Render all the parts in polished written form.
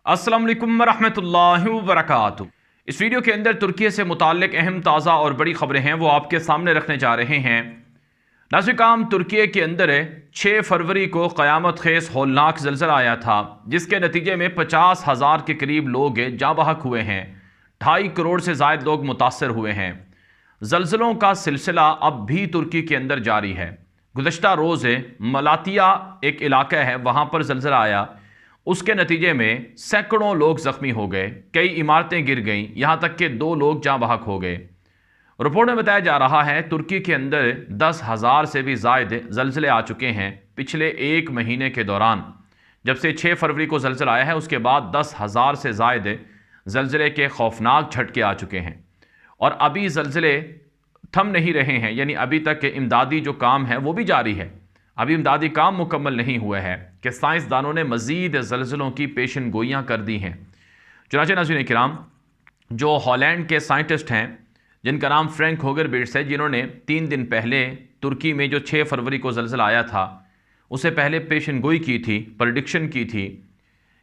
अस्सलाम वालेकुम रहमतुल्लाहि व बरकातुहू। इस वीडियो के अंदर तुर्की से मुताल्लिक अहम ताज़ा और बड़ी खबरें हैं वो आपके सामने रखने जा रहे हैं। नाज़िर, तुर्की के अंदर 6 फरवरी को क़यामत खेज़ होलनाक ज़लज़ला आया था, जिसके नतीजे में 50,000 के करीब लोग जाँ बहक हुए हैं। 2.5 करोड़ से ज़ायद लोग मुतासर हुए हैं। ज़लज़लों का सिलसिला अब भी तुर्की के अंदर जारी है। गुज़श्ता रोज़ मलातिया एक इलाका है, वहाँ पर ज़लज़ला आया। उसके नतीजे में सैकड़ों लोग ज़ख्मी हो गए, कई इमारतें गिर गईं, यहाँ तक कि 2 लोग जाँ बहक हो गए। रिपोर्ट में बताया जा रहा है तुर्की के अंदर 10,000 से भी ज़ायद ज़लज़ले आ चुके हैं पिछले 1 महीने के दौरान। जब से 6 फरवरी को ज़लज़ला आया है उसके बाद 10,000 से ज़ायद ज़लज़ले के खौफनाक झटके आ चुके हैं और अभी ज़लज़ले थम नहीं रहे हैं, यानी अभी तक इमदादी जो काम है वो भी जारी है। अभी इमदादी काम मुकम्मल नहीं हुआ है कि साइंसदानों ने मज़ीद ज़लज़लों की पेशन गोइयाँ कर दी हैं। चुनांचे नाज़रीन किराम, जो हॉलैंड के साइंटिस्ट हैं जिनका नाम फ्रैंक होगर बिट्स है, जिन्होंने 3 दिन पहले तुर्की में जो 6 फरवरी को ज़लज़ला आया था उससे पहले पेशन गोई की थी, प्रेडिक्शन की थी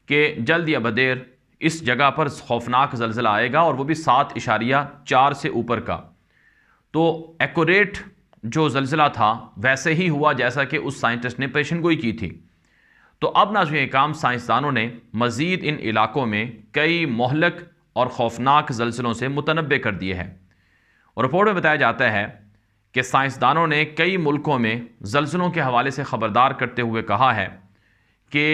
कि जल्द या बदेर इस जगह पर खौफनाक ज़लज़ला आएगा और वो भी 7.4 से ऊपर का। तो एक्यूरेट जो ज़लज़ला था वैसे ही हुआ जैसा कि उस साइंटिस्ट ने पेशन गोई की थी। तो अब नाज़रीन काम साइंसदानों ने मज़ीद इन इलाकों में कई मोहलक और खौफनाक ज़लज़लों से मुतनब्बे कर दिए हैं। और रिपोर्ट में बताया जाता है कि साइंसदानों ने कई मुल्कों में ज़लज़लों के हवाले से ख़बरदार करते हुए कहा है कि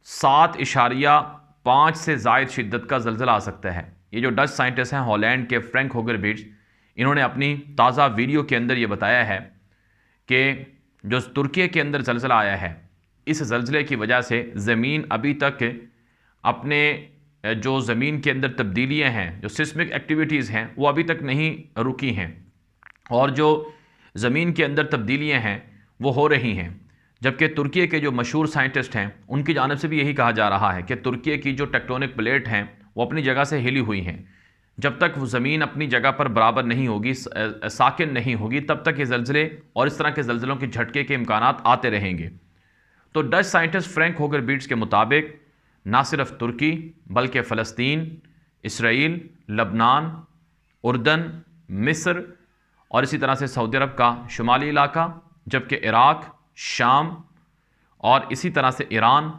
7.5 से ज़ायद शिद्दत का ज़लज़ला आ सकता है। ये जो डच साइंटिस्ट हैं हॉलैंड के फ्रैंक होगर बिट्स, इन्होंने अपनी ताज़ा वीडियो के अंदर ये बताया है कि जो तुर्की के अंदर ज़लज़ला आया है, इस ज़लज़ले की वजह से ज़मीन अभी तक अपने जो ज़मीन के अंदर तब्दीलियाँ हैं, जो सिस्मिक एक्टिविटीज़ हैं, वो अभी तक नहीं रुकी हैं और जो ज़मीन के अंदर तब्दीलियाँ हैं वो हो रही हैं। जबकि तुर्की के जो मशहूर साइंटिस्ट हैं उनकी जानिब से भी यही कहा जा रहा है कि तुर्की की जो टेक्टोनिक प्लेट हैं वो अपनी जगह से हिली हुई हैं। जब तक वो ज़मीन अपनी जगह पर बराबर नहीं होगी, साकिन नहीं होगी, तब तक ये ज़लज़ले और इस तरह के ज़लज़लों के झटके के इम्कानात आते रहेंगे। तो डच साइंटिस्ट फ्रैंक होगर बिट्स के मुताबिक ना सिर्फ तुर्की बल्कि फ़लस्तीन, इसराइल, लबनान, उर्दन, मिस्र और इसी तरह से सऊदी अरब का शुमाली इलाका, जबकि इराक़, शाम और इसी तरह से ईरान,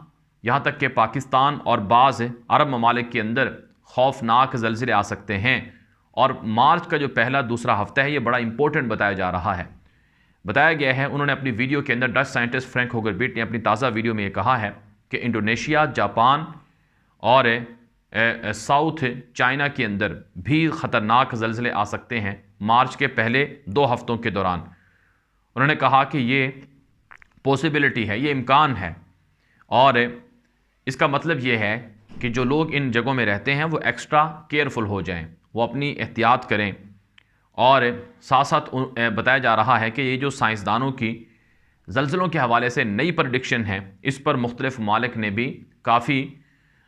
यहाँ तक कि पाकिस्तान और बाज़ अरब ममालिक के अंदर खौफनाक ज़लज़ले आ सकते हैं। और मार्च का जो पहला दूसरा हफ्ता है ये बड़ा इंपॉर्टेंट बताया जा रहा है। बताया गया है, उन्होंने अपनी वीडियो के अंदर, डच साइंटिस्ट फ्रैंक होगर बिट्स ने अपनी ताज़ा वीडियो में ये कहा है कि इंडोनेशिया, जापान और साउथ चाइना के अंदर भी ख़तरनाक ज़लज़ले आ सकते हैं मार्च के पहले 2 हफ्तों के दौरान। उन्होंने कहा कि ये पॉसिबिलिटी है, ये इम्कान है और इसका मतलब ये है कि जो लोग इन जगहों में रहते हैं वो एक्स्ट्रा केयरफुल हो जाएं, वो अपनी एहतियात करें। और साथ साथ बताया जा रहा है कि ये जो साइंसदानों की ज़लज़लों के हवाले से नई प्रेडिक्शन है, इस पर मुख्तलिफ ममालिक ने भी काफ़ी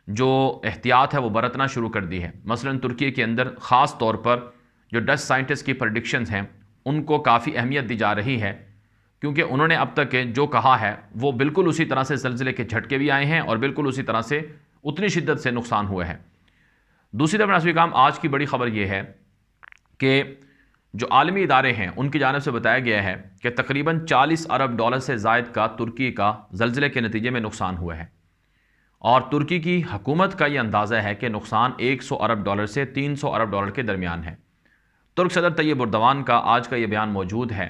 जो एहतियात है वो बरतना शुरू कर दी है। मसलन तुर्की के अंदर ख़ास तौर पर जो डच साइंटिस्ट की प्रेडिक्शंस हैं उनको काफ़ी अहमियत दी जा रही है, क्योंकि उन्होंने अब तक जो कहा है वो बिल्कुल उसी तरह से ज़लज़ले के झटके भी आए हैं और बिल्कुल उसी तरह से उतनी शिद्दत से नुकसान हुआ है। दूसरी तरफ नाज़रीन काम, आज की बड़ी ख़बर यह है कि जो आलमी इदारे हैं उनकी जानिब से बताया गया है कि तकरीबन 40 अरब डॉलर से ज़ायद का तुर्की का ज़लज़ले के नतीजे में नुकसान हुआ है और तुर्की की हुकूमत का ये अंदाज़ा है कि नुकसान 100 अरब डॉलर से 300 अरब डॉलर के दरमियान है। तुर्क सदर तैयब एर्दोगान का आज का ये बयान मौजूद है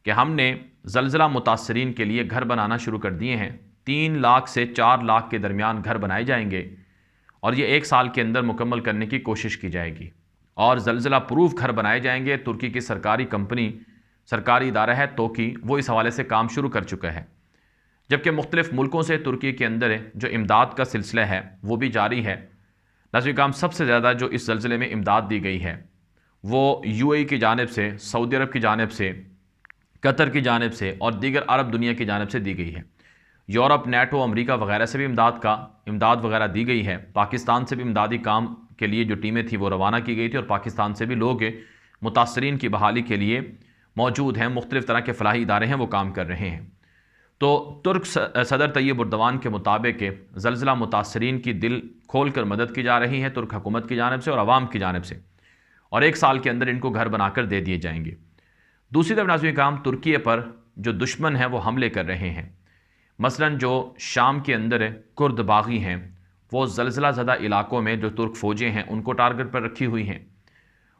कि हमने ज़लज़ला मुतासरीन के लिए घर बनाना शुरू कर दिए हैं। 3 लाख से 4 लाख के दरमियान घर बनाए जाएंगे और ये 1 साल के अंदर मुकम्मल करने की कोशिश की जाएगी और ज़लज़ला प्रूफ घर बनाए जाएंगे। तुर्की की सरकारी कंपनी, सरकारी इदारा है तोकी, वो इस हवाले से काम शुरू कर चुका है। जबकि मुख्तलिफ मुल्कों से तुर्की के अंदर जो इमदाद का सिलसिला है वो भी जारी है। नाज़रीन काम, सबसे ज़्यादा जो इस ज़लज़ले में इमदाद दी गई है वो UAE की जानिब से, सऊदी अरब की जानिब से, कतर की जानिब से और दीगर अरब दुनिया की जानिब से दी गई है। यूरोप, नेटो, अमेरिका वगैरह से भी इमदाद वगैरह दी गई है। पाकिस्तान से भी इमदादी काम के लिए जो टीमें थी वो रवाना की गई थी और पाकिस्तान से भी लोग मुतासरीन की बहाली के लिए मौजूद हैं। मुख्तलिफ़ तरह के फ़लाही इदारे हैं वो काम कर रहे हैं। تو ترک صدر طیب اردوان کے مطابق زلزلہ متاثرین کی دل کھول کر مدد کی جا رہی ہے ترک حکومت کی جانب سے اور عوام کی جانب سے، اور 1 سال کے اندر ان کو گھر بنا کر دے دیے جائیں گے۔ دوسری طرف ناظرین کرام، ترکیے پر جو دشمن ہیں وہ حملے کر رہے ہیں، مثلا جو شام کے اندر کرد باغی ہیں، وہ زلزلہ زدہ علاقوں میں جو ترک فوجیں ہیں ان کو ٹارگٹ پر رکھی ہوئی ہیں،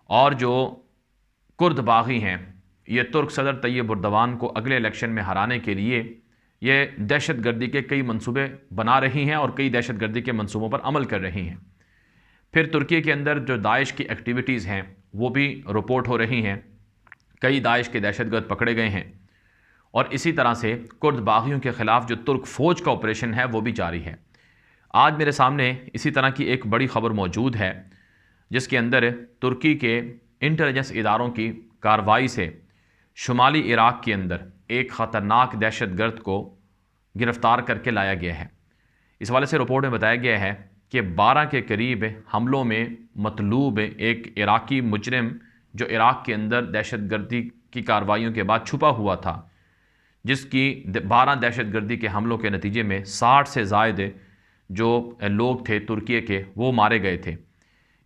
اور جو کرد باغی ہیں یہ ترک صدر طیب اردوان کو اگلے الیکشن میں ہرانے کے لیے یہ دہشت گردی کے کئی منصوبے بنا رہی ہیں اور کئی دہشت گردی کے منصوبوں پر عمل کر رہی ہیں۔ پھر ترکی کے اندر جو داعش کی ایکٹیویٹیز ہیں وہ بھی رپورٹ ہو رہی ہیں، کئی داعش کے دہشت گرد پکڑے گئے ہیں، اور اسی طرح سے کرد باغیوں کے خلاف جو ترک فوج کا آپریشن ہے وہ بھی جاری ہے۔ آج میرے سامنے اسی طرح کی ایک بڑی خبر موجود ہے جس کے اندر ترکی کے انٹیلیجنس اداروں کی کارروائی سے شمالی عراق کے اندر ایک خطرناک دہشت گرد کو گرفتار کر کے لایا گیا ہے۔ اس حوالے سے رپورٹ میں بتایا گیا ہے کہ 12 کے قریب حملوں میں مطلوب ایک عراقی مجرم جو عراق کے اندر دہشت گردی کی کارروائیوں کے بعد چھپا ہوا تھا، جس کی 12 دہشت گردی کے حملوں کے نتیجے میں 60 سے زائد جو لوگ تھے ترکی کے وہ مارے گئے تھے۔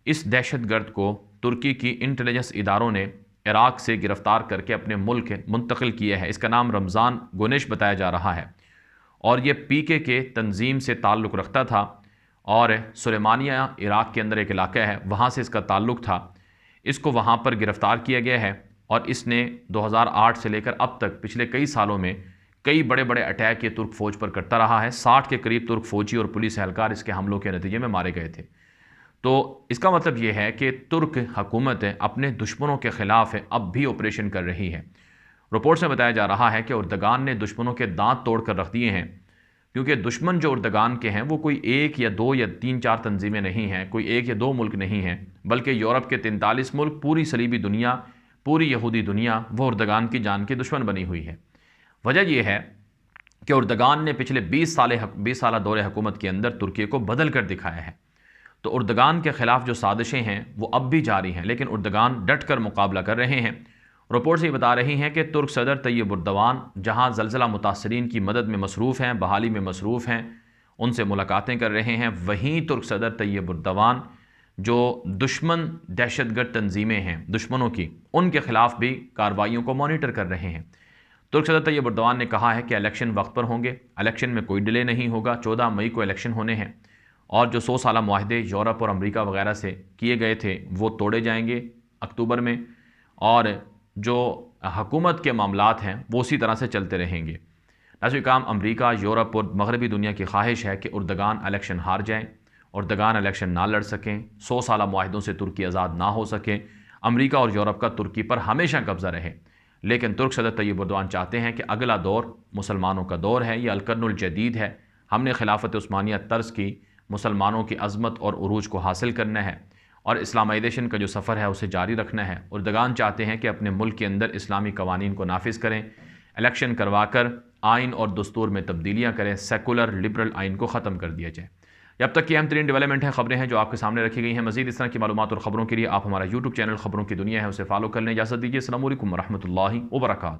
اس دہشت گرد کو ترکی کی انٹیلیجنس اداروں نے عراق سے گرفتار کر کے اپنے ملک منتقل کیا ہے۔ اس کا نام رمضان گونش بتایا جا رہا ہے، اور یہ PKK کے تنظیم سے تعلق رکھتا تھا، اور سلیمانیہ عراق کے اندر ایک علاقہ ہے وہاں سے اس کا تعلق تھا۔ اس کو وہاں پر گرفتار کیا گیا ہے، اور اس نے 2008 سے لے کر اب تک پچھلے کئی سالوں میں کئی بڑے بڑے اٹیک یہ ترک فوج پر کرتا رہا ہے۔ 60 کے قریب ترک فوجی اور پولیس اہلکار اس کے حملوں کے نتیجے میں مارے گئے تھے۔ تو اس کا مطلب یہ ہے کہ ترک حکومت اپنے دشمنوں کے خلاف اب بھی آپریشن کر رہی ہے۔ رپورٹس میں بتایا جا رہا ہے کہ اردگان نے دشمنوں کے دانت توڑ کر رکھ دیے ہیں، کیونکہ دشمن جو اردگان کے ہیں وہ کوئی 1 یا 2 یا 3-4 تنظیمیں نہیں ہیں، کوئی 1 یا 2 ملک نہیں ہیں، بلکہ یورپ کے 43 ملک، پوری صلیبی دنیا، پوری یہودی دنیا وہ اردگان کی جان کی دشمن بنی ہوئی ہے۔ وجہ یہ ہے کہ اردگان نے پچھلے 20 سالہ دور حکومت کے اندر ترکی کو بدل کر دکھایا ہے۔ تو اردگان کے خلاف جو سازشیں ہیں وہ اب بھی جاری ہیں، لیکن اردگان ڈٹ کر مقابلہ کر رہے ہیں۔ رپورٹس یہ بتا رہی ہیں کہ ترک صدر طیب اردوان جہاں زلزلہ متاثرین کی مدد میں مصروف ہیں، بحالی میں مصروف ہیں، ان سے ملاقاتیں کر رہے ہیں، وہیں ترک صدر طیب اردوان جو دشمن دہشت گرد تنظیمیں ہیں دشمنوں کی، ان کے خلاف بھی کارروائیوں کو مانیٹر کر رہے ہیں۔ ترک صدر طیب اردوان نے کہا ہے کہ الیکشن وقت پر ہوں گے، الیکشن میں کوئی ڈیلے نہیں ہوگا، 14 مئی کو الیکشن ہونے ہیں، اور جو 100 سالہ معاہدے یورپ اور امریکہ وغیرہ سے کیے گئے تھے وہ توڑے جائیں گے اکتوبر میں، اور جو حکومت کے معاملات ہیں وہ اسی طرح سے چلتے رہیں گے۔ ناظرین کرام، امریکہ، یورپ اور مغربی دنیا کی خواہش ہے کہ اردگان الیکشن ہار جائیں، اردگان الیکشن نہ لڑ سکیں، 100 سالہ معاہدوں سے ترکی آزاد نہ ہو سکیں، امریکہ اور یورپ کا ترکی پر ہمیشہ قبضہ رہے۔ لیکن ترک صدر طیب اردوان چاہتے ہیں کہ اگلا دور مسلمانوں کا دور ہے، یہ القرن الجدید ہے، ہم نے خلافت عثمانیہ طرز کی مسلمانوں کی عظمت اور عروج کو حاصل کرنا ہے، اور اسلامائزیشن کا جو سفر ہے اسے جاری رکھنا ہے۔ اردگان چاہتے ہیں کہ اپنے ملک کے اندر اسلامی قوانین کو نافذ کریں، الیکشن کروا کر آئین اور دستور میں تبدیلیاں کریں، سیکولر لبرل آئین کو ختم کر دیا جائے۔ اب تک کی اہم ترین ڈیولپمنٹ ہیں، خبریں ہیں جو آپ کے سامنے رکھی گئی ہیں۔ مزید اس طرح کی معلومات اور خبروں کے لیے آپ ہمارا YouTube چینل خبروں کی دنیا ہے اسے فالو کر لیں۔ اجازت دیجیے، السلام علیکم ورحمۃ اللہ وبرکاتہ۔